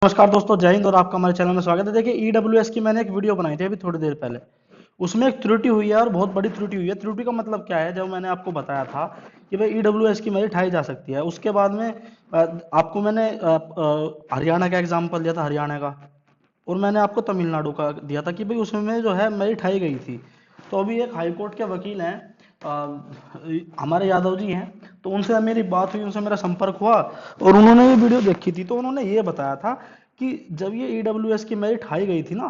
नमस्कार दोस्तों, जय हिंद और आपका हमारे चैनल में स्वागत है। देखिए ईडब्ल्यूएस की मैंने एक वीडियो बनाई थी अभी थोड़ी देर पहले। उसमें एक त्रुटि हुई है और बहुत बड़ी त्रुटि हुई है। त्रुटि का मतलब क्या है, जब मैंने आपको बताया था कि भाई ईडब्ल्यूएस की मेरिट हाई जा सकती है, उसके बाद में आपको मैंने हरियाणा का एग्जाम्पल दिया था, हरियाणा का, और मैंने आपको तमिलनाडु का दिया था कि भाई उसमें जो है मेरिट हाई गई थी। तो अभी एक हाई कोर्ट के वकील हैं, हमारे यादव जी हैं, तो उनसे मेरी बात हुई, उनसे मेरा संपर्क हुआ और उन्होंने ये वीडियो देखी थी। तो उन्होंने ये बताया था कि जब ये ईडब्ल्यूएस की मेरिट हाई गई थी ना,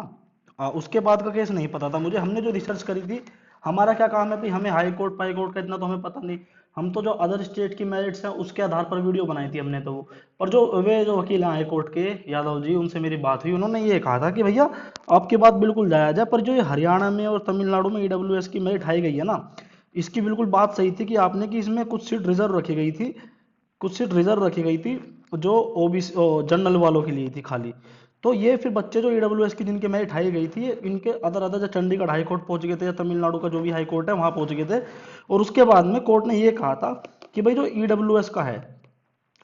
उसके बाद का केस नहीं पता था मुझे। हमने जो रिसर्च करी थी, हमारा क्या काम है भाई, हमें हाई कोर्ट पाई कोर्ट का इतना तो हमें पता नहीं। हम तो जो अदर स्टेट की मेरिट्स हैं उसके आधार पर वीडियो बनाई थी हमने तो वो। पर जो वकील हैं हाई कोर्ट के, यादव जी, उनसे मेरी बात हुई, उन्होंने ये कहा था कि भैया आपकी बात बिल्कुल जायज़ है, पर जो ये हरियाणा में और तमिलनाडु में ईडब्ल्यूएस की मेरिट हाई गई है ना, इसकी बिल्कुल बात सही थी कि आपने कि इसमें कुछ सीट रिजर्व रखी गई थी, कुछ सीट रिजर्व रखी गई थी जो ओबीसी जनरल वालों के लिए थी खाली। तो ये फिर बच्चे जो ईडब्ल्यूएस की जिनके मेरिट हाई गई थी, इनके अदर अदर जो चंडीगढ़ हाई कोर्ट पहुंच गए थे या तमिलनाडु का जो भी हाई कोर्ट है वहां पहुंच गए थे। और उसके बाद में कोर्ट ने ये कहा था कि भाई जो ईडब्ल्यूएस का है,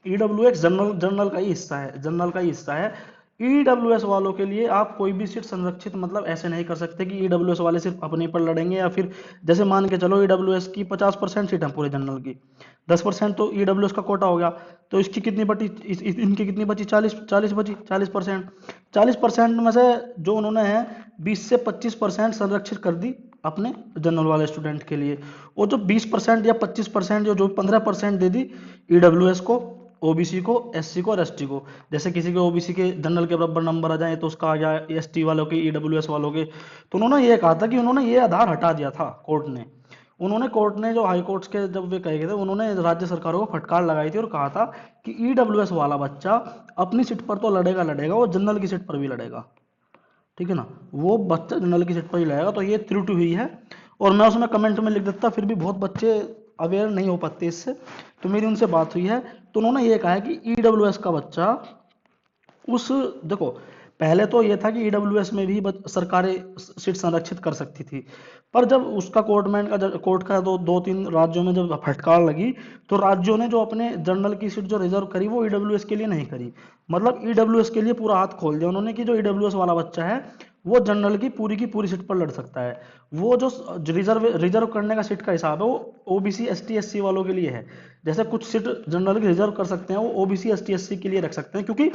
ईडब्ल्यूएस जनरल जनरल का ही हिस्सा है, जनरल का ही हिस्सा है। ईडब्ल्यूएस वालों के लिए आप कोई भी सीट संरक्षित मतलब ऐसे नहीं कर सकते कि ईडब्ल्यूएस वाले सिर्फ अपने पर लड़ेंगे, या फिर जैसे मान के चलो ईडब्ल्यूएस की 50% सीट है पूरे जनरल की, 10% तो ईडब्ल्यूएस का कोटा हो गया। तो इसकी कितनी बची, इनकी कितनी बची, 40 बची, 40%। 40% में से जो उन्होंने है 20 से 25% संरक्षित कर दी अपने जनरल वाले स्टूडेंट के लिए। और जो 20% या 25% जो 15% दे दी ईडब्ल्यूएस को, ओबीसी को, एससी को और एसटी को। जैसे किसी के ओबीसी के जनरल के बराबर नंबर आ जाए तो उसका आ गया, एसटी वालों के, ईडब्ल्यूएस वालों के। तो उन्होंने ये कहा था कि उन्होंने ये आधार हटा दिया था कोर्ट ने। कोर्ट ने जो हाई कोर्ट्स के जब वे कहे गए थे, उन्होंने राज्य सरकारों को फटकार लगाई थी और कहा था कि ईडब्ल्यूएस वाला बच्चा अपनी सीट पर तो लड़ेगा लड़ेगा, वो जनरल की सीट पर भी लड़ेगा। ठीक है ना, वो बच्चा जनरल की सीट पर ही लड़ेगा। तो ये त्रुटि हुई है, और मैं उसमें कमेंट में लिख देता, फिर भी बहुत बच्चे अवेयर नहीं हो पाते इससे। तो मेरी उनसे बात हुई है, तो उन्होंने ये कहा है कि ईडब्ल्यूएस का बच्चा उस, देखो, पहले तो ये था कि ईडब्ल्यूएस में भी सरकारें सीट संरक्षित कर सकती थी। पर जब उसका कोर्ट का दो तीन राज्यों में जब फटकार लगी, तो राज्यों ने जो अपने जनरल की सीट जो रिजर्व करी वो ईडब्ल्यूएस के लिए नहीं करी। मतलब ईडब्ल्यूएस के लिए पूरा हाथ खोल दिया उन्होंने कि जो ईडब्ल्यूएस वाला बच्चा है वो जनरल की पूरी सीट पर लड़ सकता है। वो जो रिजर्व रिजर्व करने का सीट का हिसाब है वो ओबीसी एसटी एससी वालों के लिए है। जैसे कुछ सीट जनरल की रिजर्व कर सकते हैं, वो ओबीसी एसटी एससी के लिए रख सकते हैं, क्योंकि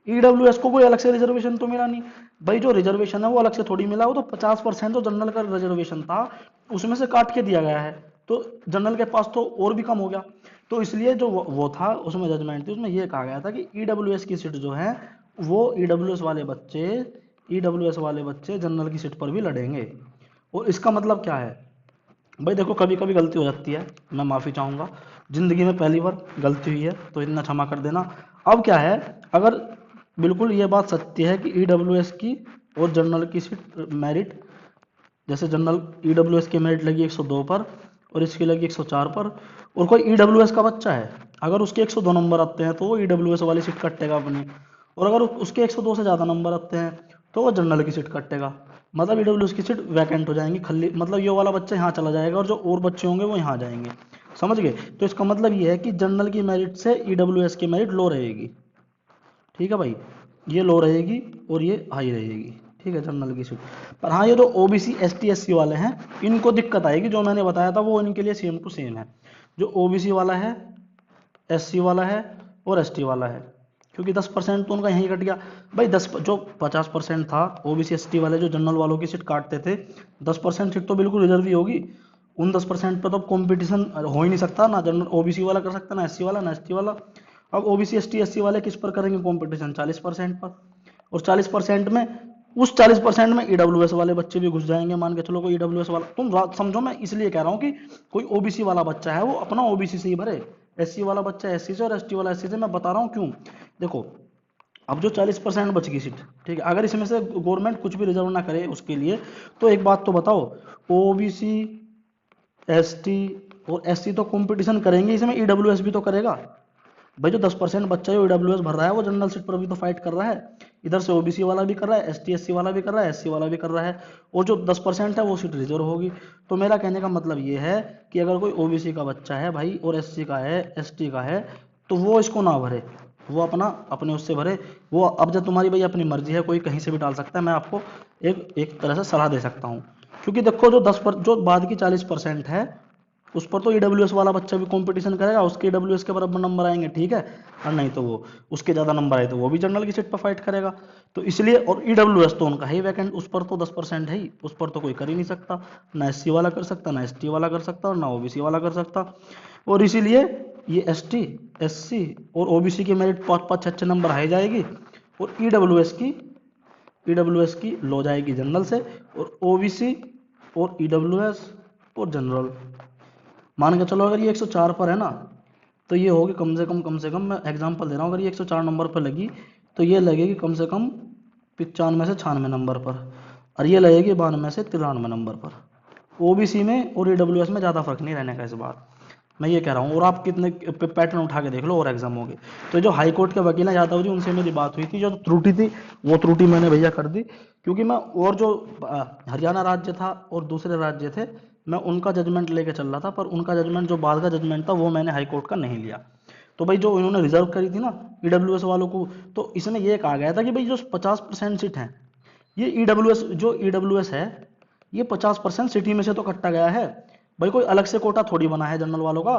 ईडब्ल्यूएस को कोई अलग से रिजर्वेशन तो मिला नहीं। भाई जो रिजर्वेशन है वो अलग से थोड़ी मिला, वो तो 50% तो जनरल का रिजर्वेशन था, उसमें से काट के दिया गया है। तो जनरल के पास तो और भी कम हो गया। तो इसलिए जो वो था, उसमें जजमेंट थी, उसमें यह कहा गया था कि ईडब्ल्यूएस की सीट जो है वो ईडब्ल्यूएस वाले बच्चे जनरल की सीट पर भी लड़ेंगे। और इसका मतलब क्या है भाई, देखो, कभी कभी गलती हो जाती है, मैं माफ़ी चाहूँगा, ज़िंदगी में पहली बार गलती हुई है तो इतना क्षमा कर देना। अब क्या है, अगर बिल्कुल ये बात सत्य है कि ईडब्ल्यूएस की और जनरल की सीट मेरिट, जैसे जनरल ईडब्ल्यूएस की मेरिट लगी 102 पर और इसकी लगी 104 पर, और कोई ईडब्ल्यूएस का बच्चा है, अगर उसके 102 नंबर आते हैं तो वो ईडब्ल्यूएस वाली सीट कटेगा अपनी, और अगर उसके 102 से ज़्यादा नंबर आते हैं तो वो जनरल की सीट कटेगा। मतलब ईडब्ल्यूएस की सीट वैकेंट हो जाएंगी, खाली, मतलब ये वाला बच्चा यहाँ चला जाएगा और जो और बच्चे होंगे वो यहाँ जाएंगे। समझ गए? तो इसका मतलब ये है कि जनरल की मेरिट से ईडब्ल्यूएस की मेरिट लो रहेगी। ठीक है भाई, ये लो रहेगी और ये हाई रहेगी। ठीक है, जनरल की सीट पर। हाँ, ये जो ओबीसी एसटी एससी वाले हैं इनको दिक्कत आएगी, जो मैंने बताया था वो इनके लिए सेम टू सेम है। जो ओबीसी वाला है, एससी वाला है और एसटी वाला है, क्योंकि 10% तो उनका यहीं कट गया। भाई 10 जो 50% था ओबीसी एसटी वाले जो जनरल वालों की सीट काटते थे, 10% सीट तो बिल्कुल रिजर्व ही होगी। उन 10% पर तो कंपटीशन हो ही नहीं सकता ना, जनरल ओबीसी वाला कर सकता, ना एससी वाला, ना एसटी वाला। अब ओबीसी एसटी एससी वाले किस पर करेंगे कंपटीशन? 40% पर। और 40% में, उस 40% में ईडब्ल्यूएस वाले बच्चे भी घुस जाएंगे। मान के चलो कोई ईडब्ल्यूएस वाला, तुम समझो, मैं इसलिए कह रहा हूँ कि कोई ओबीसी वाला बच्चा है वो अपना ओबीसी से ही भरे, एससी वाला बच्चा एससी से और एसटी वाला एससी से। मैं बता रहा हूँ क्यों। देखो, अब जो 40% बच गई सीट, ठीक है, अगर इसमें से गवर्नमेंट कुछ भी रिजर्व ना करे उसके लिए, तो एक बात तो बताओ, ओबीसी, एसटी और एससी तो कंपटीशन करेंगे इसमें, ईडब्ल्यूएस भी तो करेगा। भाई जो 10% बच्चा है ईडब्ल्यूएस भर रहा है, वो जनरल सीट पर भी तो फाइट कर रहा है। इधर से ओबीसी वाला भी कर रहा है, एसटी एससी वाला भी कर रहा है, एससी वाला भी कर रहा है, और जो 10% है वो सीट रिजर्व होगी। तो मेरा कहने का मतलब ये है कि अगर कोई ओबीसी का बच्चा है भाई और एससी का है, एसटी का है, तो वो इसको ना भरे। वो अपना अपने उससे भरे। वो अब जब तुम्हारी भाई अपनी मर्जी है, कोई कहीं से भी डाल सकता है। मैं आपको एक एक तरह से सलाह दे सकता हूँ, क्योंकि देखो जो बाद की 40% है उस पर तो ईडब्ल्यूएस वाला बच्चा भी कंपटीशन करेगा, उसके ईडब्ल्यूएस के बराबर नंबर आएंगे, ठीक है। और नहीं तो वो उसके ज़्यादा नंबर आए तो वो भी जनरल की सीट पर फाइट करेगा। तो इसलिए, और ईडब्ल्यूएस तो उनका है ही वैकेंट, उस पर तो 10% है ही, उस पर तो कोई कर ही नहीं सकता, ना एससी वाला कर सकता, ना एसटी वाला कर सकता, और ना ओबीसी वाला कर सकता। और इसीलिए ये एसटी, एससी और ओबीसी की मेरिट 5-5 6 नंबर हाई जाएगी, और ईडब्ल्यूएस की लो जाएगी जनरल से, और ओबीसी और ईडब्ल्यूएस और जनरल। मान के चलो अगर ये 104 पर है ना, तो ये होगी कम से कम मैं एग्जांपल दे रहा हूँ, अगर ये 104 नंबर पर लगी तो ये लगेगी कम से कम 95 से 96 नंबर पर, और ये लगेगी 92 से 93 नंबर पर। ओबीसी में और ईडब्ल्यूएस में ज़्यादा फर्क नहीं रहने का इस बार, मैं ये कह रहा हूँ। और आप कितने पैटर्न उठा के देख लो और एग्जाम होंगे। तो जो हाई कोर्ट के वकील हैं यादव जी, उनसे मेरी बात हुई थी, जो त्रुटि थी वो त्रुटि मैंने भैया कर दी, क्योंकि मैं और जो हरियाणा राज्य था और दूसरे राज्य थे, मैं उनका जजमेंट लेके चल रहा था, पर उनका जजमेंट जो बाद का जजमेंट था वो मैंने हाई कोर्ट का नहीं लिया। तो भाई जो इन्होंने रिजर्व करी थी ना ईडब्ल्यूएस वालों को, तो इसमें ये कहा गया था कि भाई जो 50% सीट है, ये ईडब्ल्यूएस है, ये 50% सिटी में से तो कट्टा गया है। भाई कोई अलग से कोटा थोड़ी बना है जनरल वालों का,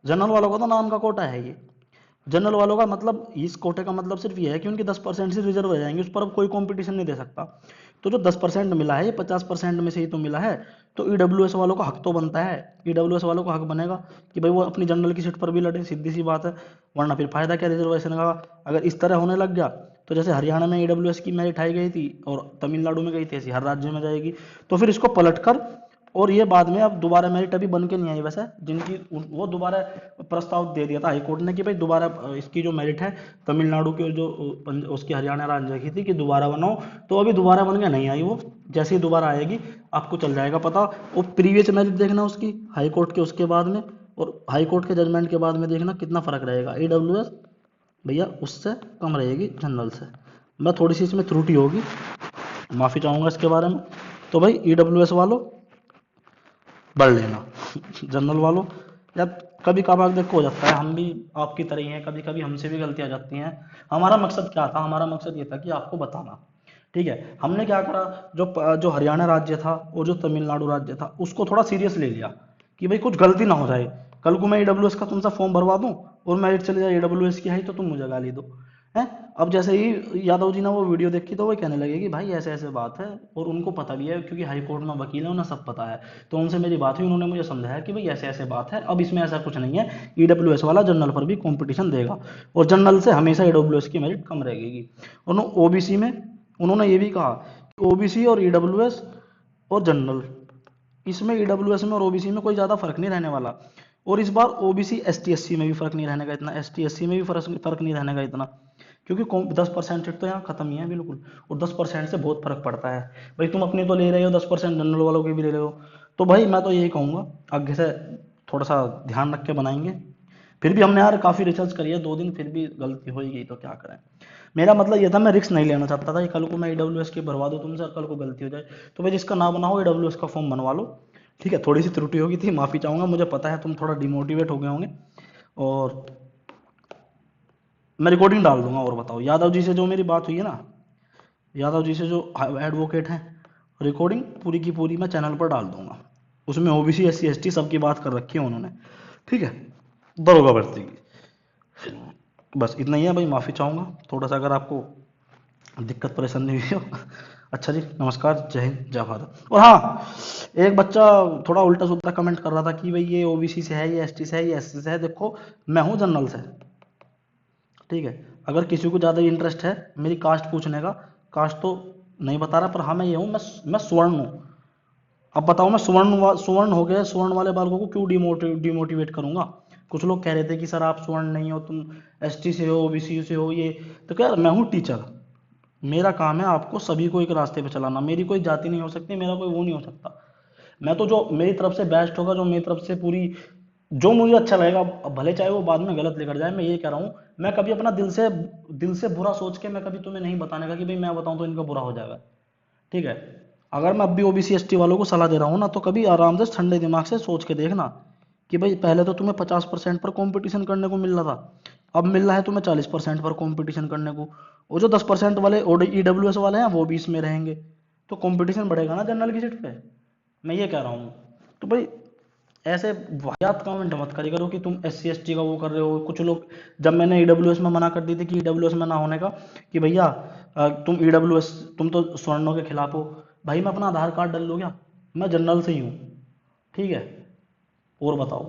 जनरल वालों का तो नाम का कोटा है ये। जनरल वालों का मतलब, इस कोटे का मतलब सिर्फ ये है कि उनकी 10% से रिजर्व हो जाएंगे, उस पर अब कोई कंपटीशन नहीं दे सकता। तो जो 10% मिला है, ये 50% में से ही तो मिला है, तो ईडब्ल्यूएस वालों का हक तो बनता है, ईडब्ल्यूएस वालों का हक बनेगा कि भाई वो अपनी जनरल की सीट पर भी लड़े, सीधी सी बात है। वरना फिर फायदा क्या रिजर्वेशन का, अगर इस तरह होने लग गया तो जैसे हरियाणा में ईडब्ल्यूएस की मेरिट आई गई थी और तमिलनाडु में गई थी, ऐसी हर राज्य में जाएगी। तो फिर इसको पलटकर, और ये बाद में अब दोबारा मेरिट अभी बन के नहीं आई वैसे, जिनकी वो दोबारा प्रस्ताव दे दिया था हाईकोर्ट ने कि भाई दोबारा इसकी जो मेरिट है तमिलनाडु की, जो उसकी हरियाणा राज्य की थी कि दोबारा बनाओ, तो अभी दोबारा बन के नहीं आई वो। जैसे ही दोबारा आएगी आपको चल जाएगा पता। वो प्रीवियस मेरिट देखना उसकी हाईकोर्ट के उसके बाद में, और हाईकोर्ट के जजमेंट के बाद में देखना कितना फर्क रहेगा। ईडब्ल्यूएस भैया उससे कम रहेगी जनरल से। मैं थोड़ी सी इसमें त्रुटि होगी, माफ़ी चाहूँगा इसके बारे में। तो भाई ईडब्ल्यूएस वालों बढ़ लेना, जनरल वालों या कभी कभार देखो हो जाता है, हम भी आपकी तरह ही हैं, कभी कभी हमसे भी गलतियाँ जाती हैं। हमारा मकसद क्या था, हमारा मकसद ये था कि आपको बताना, ठीक है। हमने क्या करा, जो हरियाणा राज्य था और जो तमिलनाडु राज्य था उसको थोड़ा सीरियस ले लिया कि भाई कुछ गलती ना हो जाए, कल को मैं ईडब्ल्यूएस का तुमसे फॉर्म भरवा दूं और मेरिट चले जाए ईडब्ल्यूएस की है तो तुम मुझे गाली दो है। अब जैसे ही यादव जी ने वो वीडियो देखी तो वो कहने लगे कि भाई ऐसे ऐसे बात है, और उनको पता भी है क्योंकि हाई कोर्ट में वकील है, उन्हें सब पता है। तो उनसे मेरी बात हुई, उन्होंने मुझे समझाया कि भाई ऐसे ऐसे बात है, अब इसमें ऐसा कुछ नहीं है, ईडब्ल्यूएस वाला जनरल पर भी कंपटीशन देगा, और जनरल से हमेशा ईडब्ल्यूएस की मेरिट कम रहेगी। और ओबीसी में उन्होंने ये भी कहा कि ओबीसी और ईडब्ल्यूएस और जनरल, इसमें ईडब्ल्यूएस में और ओबीसी में कोई ज़्यादा फर्क नहीं रहने वाला। और इस बार ओबीसी एसटी एससी में भी फर्क नहीं रहने का इतना, एसटी एससी में भी फर्क नहीं रहने का इतना, क्योंकि 10% तो यहाँ खत्म ही है बिल्कुल, और 10% से बहुत फर्क पड़ता है। भाई तुम अपने तो ले रहे हो 10%, जनरल वालों के भी ले रहे हो, तो भाई मैं तो यही कहूँगा आगे से थोड़ा सा ध्यान रख के बनाएंगे। फिर भी हमने यार काफ़ी रिसर्च करी है, 2 दिन फिर भी गलती हो ही गई तो क्या करें। मेरा मतलब ये था, मैं रिस्क नहीं लेना चाहता था कि कल को मैं ईडब्ल्यूएस की भरवा दूँ तुमसे, कल को गलती हो जाए। तो भाई जिसका ना बना हो ईडब्ल्यूएस का फॉर्म बनवा लो, ठीक है। थोड़ी सी त्रुटि होगी थी, माफ़ी चाहूँगा, मुझे पता है तुम थोड़ा डिमोटिवेट हो गए होंगे। और मैं रिकॉर्डिंग डाल दूंगा। और बताओ, यादव जी से जो मेरी बात हुई है ना, यादव जी से जो एडवोकेट हैं, रिकॉर्डिंग पूरी की पूरी मैं चैनल पर डाल दूंगा, उसमें ओबीसी एससी एसटी सबकी बात कर रखी है उन्होंने, ठीक है, दरोगा भर्ती की। बस इतना ही है भाई, माफ़ी चाहूँगा थोड़ा सा अगर आपको दिक्कत परेशानी हुई हो। अच्छा जी, नमस्कार, जय हिंद, जय भारत। और हाँ, एक बच्चा थोड़ा उल्टा सुल्टा कमेंट कर रहा था कि भाई ये ओबीसी से है, ये एसटी से है, ये एससी से है। देखो मैं हूँ जनरल से, ठीक है। अगर किसी को ज़्यादा इंटरेस्ट है मेरी कास्ट पूछने का, कास्ट तो नहीं बता रहा, पर हाँ मैं ये हूँ, मैं स्वर्ण हूँ। अब बताओ, मैं स्वर्ण हो गया, स्वर्ण वाले बालकों को क्यों डिमोटिवेट करूंगा। कुछ लोग कह रहे थे कि सर आप स्वर्ण नहीं हो, तुम एसटी से हो, ओबीसी से हो, ये तो क्या, मैं हूँ टीचर, मेरा काम है आपको सभी को एक रास्ते पे चलाना। मेरी कोई जाति नहीं हो सकती, मेरा कोई वो नहीं हो सकता। मैं तो जो मेरी तरफ से बेस्ट होगा, जो मेरी तरफ से पूरी, जो मुझे अच्छा लगेगा, अब भले चाहे वो बाद में गलत लेकर जाए, मैं ये कह रहा हूँ। मैं कभी अपना दिल से बुरा सोच के मैं कभी तुम्हें नहीं बताने का कि भाई मैं बताऊँ तो इनका बुरा हो जाएगा, ठीक है। अगर मैं अब भी ओबीसी एसटी वालों को सलाह दे रहा हूँ ना, तो कभी आराम से ठंडे दिमाग से सोच के देखना कि भाई पहले तो तुम्हें 50% पर कंपटीशन करने को मिल रहा था, अब मिल रहा है तुम्हें 40% पर कंपटीशन करने को, और जो 10% वाले ईडब्ल्यूएस वाले हैं वो भी इसमें रहेंगे, तो कंपटीशन बढ़ेगा ना जनरल की सीट पे। मैं ये कह रहा हूँ। तो भाई ऐसे वाहियात कमेंट मत करी करो कि तुम SC ST का वो कर रहे हो। कुछ लोग, जब मैंने ईडब्ल्यूएस में मना कर दी थी कि ईडब्ल्यूएस में ना होने का, कि भैया तुम ईडब्ल्यूएस, तुम तो सवर्णों के खिलाफ हो, भाई मैं अपना आधार कार्ड डाल लो क्या, मैं जनरल से ही हूँ, ठीक है, और बताओ।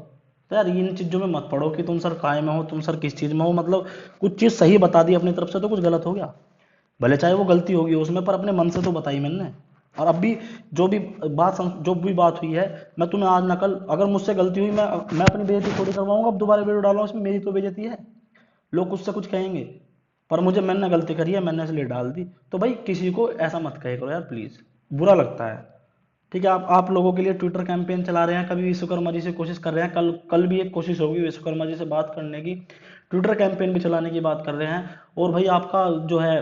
तो यार इन चीज़ों में मत पड़ो कि तुम सर काय में हो, तुम सर किस चीज़ में हो, मतलब कुछ चीज़ सही बता दी अपनी तरफ से तो कुछ गलत हो गया, भले चाहे वो गलती होगी उसमें, पर अपने मन से तो बताई मैंने। और अब भी जो भी बात हुई है, मैं तुम्हें आज नकल, अगर मुझसे गलती हुई, मैं अपनी बेइज्जती थोड़ी करवाऊंगा, अब दोबारा वीडियो डालूंगा उसमें, मेरी तो बेइज्जती है, लोग उससे कुछ कहेंगे, पर मैंने गलती करी है, मैंने इसलिए डाल दी। तो भाई किसी को ऐसा मत कहे करो यार प्लीज़, बुरा लगता है। ठीक है, आप लोगों के लिए ट्विटर कैंपेन चला रहे हैं, कभी विश्वकर्मा जी से कोशिश कर रहे हैं, कल कल भी एक कोशिश होगी विश्वकर्मा जी से बात करने की, ट्विटर कैंपेन भी चलाने की बात कर रहे हैं। और भाई आपका जो है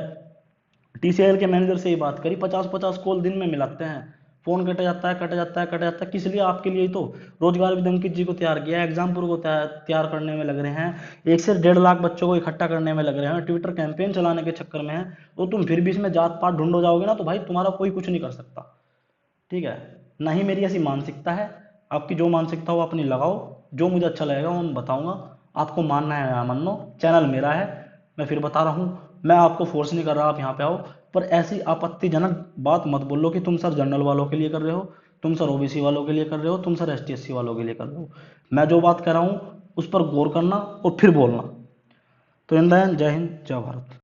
TCL के मैनेजर से ही बात करी, 50-50 कॉल दिन में मिलाते हैं, फोन कट जाता है, कट जाता है, कट जाता है, किस लिए, आपके लिए ही तो। रोजगार विद अंकित जी को तैयार किया, एग्जामपुर को तैयार करने में लग रहे हैं, 1 से 1.5 लाख बच्चों को इकट्ठा करने में लग रहे हैं, ट्विटर कैंपेन चलाने के चक्कर में है, तो तुम फिर भी इसमें जात पात ढूंढो जाओगे ना, तो भाई तुम्हारा कोई कुछ नहीं कर सकता। ठीक है, ना ही मेरी ऐसी मानसिकता है। आपकी जो मानसिकता हो अपनी लगाओ, जो मुझे अच्छा लगेगा वो मैं बताऊंगा, आपको मानना है या मान लो, चैनल मेरा है। मैं फिर बता रहा हूँ, मैं आपको फोर्स नहीं कर रहा आप यहाँ पे आओ, पर ऐसी आपत्तिजनक बात मत बोलो कि तुम सर जनरल वालों के लिए कर रहे हो, तुम सर OBC वालों के लिए कर रहे हो, तुम सर ST SC वालों के लिए कर रहे हो। मैं जो बात कर रहा हूँ उस पर गौर करना और फिर बोलना। तो इन द एंड, जय हिंद, जय भारत।